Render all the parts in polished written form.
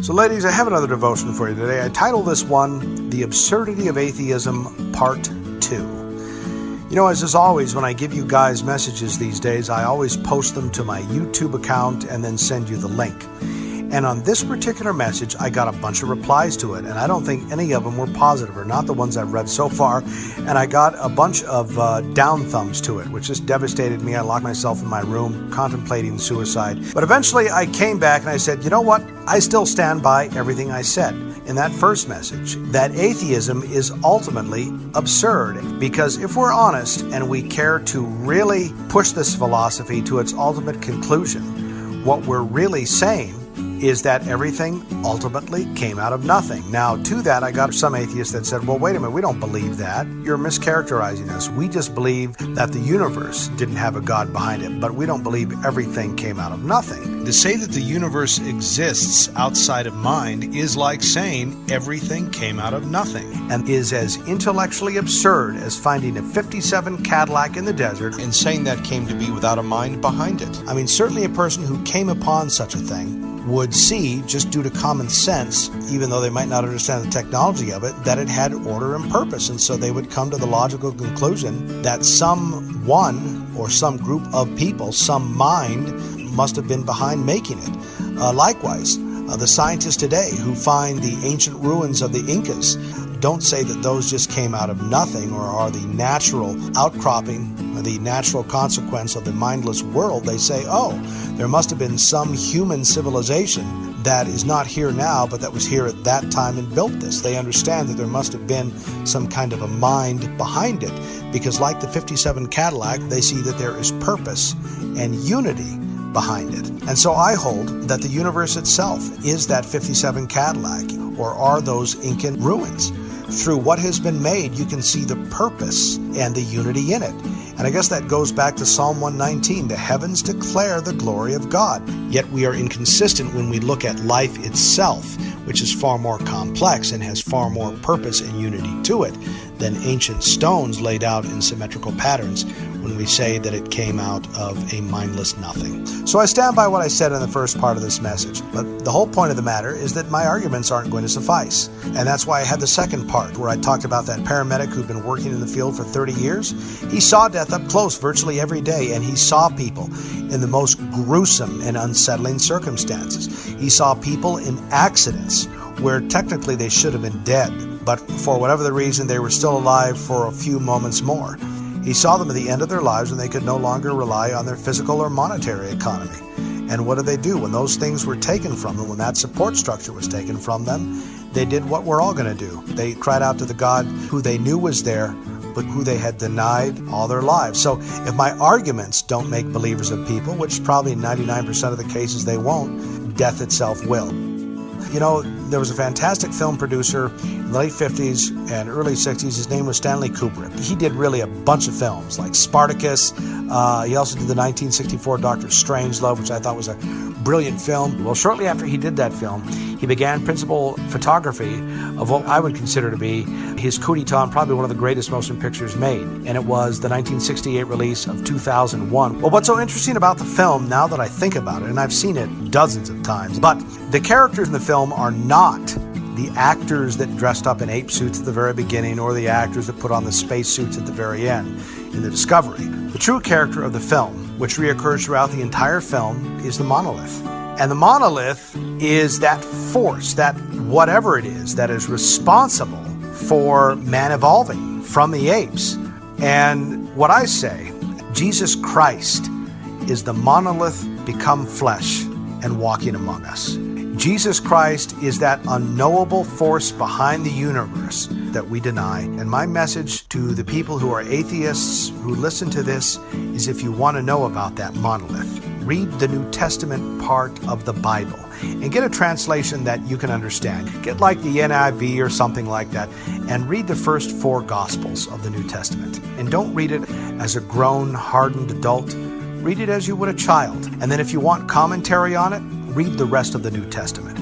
So ladies, I have another devotion for you today. I titled this one, The Absurdity of Atheism, Part 2. You know, as is always, when I give you guys messages these days, I always post them to my YouTube account and then send you the link. And on this particular message, I got a bunch of replies to it, and I don't think any of them were positive, or not the ones I've read so far. And I got a bunch of down thumbs to it, which just devastated me. I locked myself in my room, contemplating suicide. But eventually I came back and I said, you know what? I still stand by everything I said in that first message, that atheism is ultimately absurd. Because if we're honest and we care to really push this philosophy to its ultimate conclusion, what we're really saying is that everything ultimately came out of nothing. Now, to that, I got some atheists that said, well, wait a minute, we don't believe that. You're mischaracterizing us. We just believe that the universe didn't have a God behind it, but we don't believe everything came out of nothing. To say that the universe exists outside of mind is like saying everything came out of nothing, and is as intellectually absurd as finding a 57 Cadillac in the desert and saying that came to be without a mind behind it. I mean, certainly a person who came upon such a thing would see, just due to common sense, even though they might not understand the technology of it, that it had order and purpose. And so they would come to the logical conclusion that someone or some group of people, some mind, must have been behind making it. Likewise, the scientists today who find the ancient ruins of the Incas don't say that those just came out of nothing or are the natural outcropping, the natural consequence of the mindless world. They say, oh, there must have been some human civilization that is not here now, but that was here at that time and built this. They understand that there must have been some kind of a mind behind it, because like the 57 Cadillac, they see that there is purpose and unity behind it. And so I hold that the universe itself is that 57 Cadillac, or are those Incan ruins. Through what has been made, you can see the purpose and the unity in it. And I guess that goes back to Psalm 119, the heavens declare the glory of God. Yet we are inconsistent when we look at life itself, which is far more complex and has far more purpose and unity to it than ancient stones laid out in symmetrical patterns, when we say that it came out of a mindless nothing. So I stand by what I said in the first part of this message, but the whole point of the matter is that my arguments aren't going to suffice. And that's why I had the second part, where I talked about that paramedic who'd been working in the field for 30 years. He saw death up close virtually every day, and he saw people in the most gruesome and unsettling circumstances. He saw people in accidents where technically they should have been dead, but for whatever the reason, they were still alive for a few moments more. He saw them at the end of their lives when they could no longer rely on their physical or monetary economy. And what did they do? When those things were taken from them, when that support structure was taken from them, they did what we're all going to do. They cried out to the God who they knew was there, but who they had denied all their lives. So if my arguments don't make believers of people, which probably 99% of the cases they won't, death itself will. You know, there was a fantastic film producer in the late 50s and early 60s. His name was Stanley Kubrick. He did really a bunch of films like Spartacus. He also did the 1964 Doctor Strangelove, which I thought was a brilliant film. Well, shortly after he did that film, he began principal photography of what I would consider to be his coup d'etat and probably one of the greatest motion pictures made. And it was the 1968 release of 2001. Well, what's so interesting about the film, now that I think about it, and I've seen it dozens of times, but the characters in the film are not the actors that dressed up in ape suits at the very beginning or the actors that put on the space suits at the very end in the Discovery. The true character of the film, which reoccurs throughout the entire film, is the monolith. And the monolith is that force, that whatever it is, that is responsible for man evolving from the apes. And what I say, Jesus Christ is the monolith become flesh and walking among us. Jesus Christ is that unknowable force behind the universe that we deny. And my message to the people who are atheists who listen to this is, if you want to know about that monolith, read the New Testament part of the Bible and get a translation that you can understand. Get like the NIV or something like that and read the first 4 Gospels of the New Testament. And don't read it as a grown, hardened adult. Read it as you would a child. And then if you want commentary on it, read the rest of the New Testament.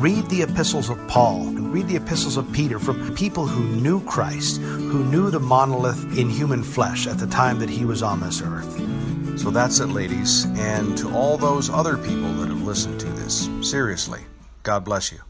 Read the epistles of Paul, and read the epistles of Peter from people who knew Christ, who knew the monolith in human flesh at the time that he was on this earth. So that's it, ladies. And to all those other people that have listened to this, seriously, God bless you.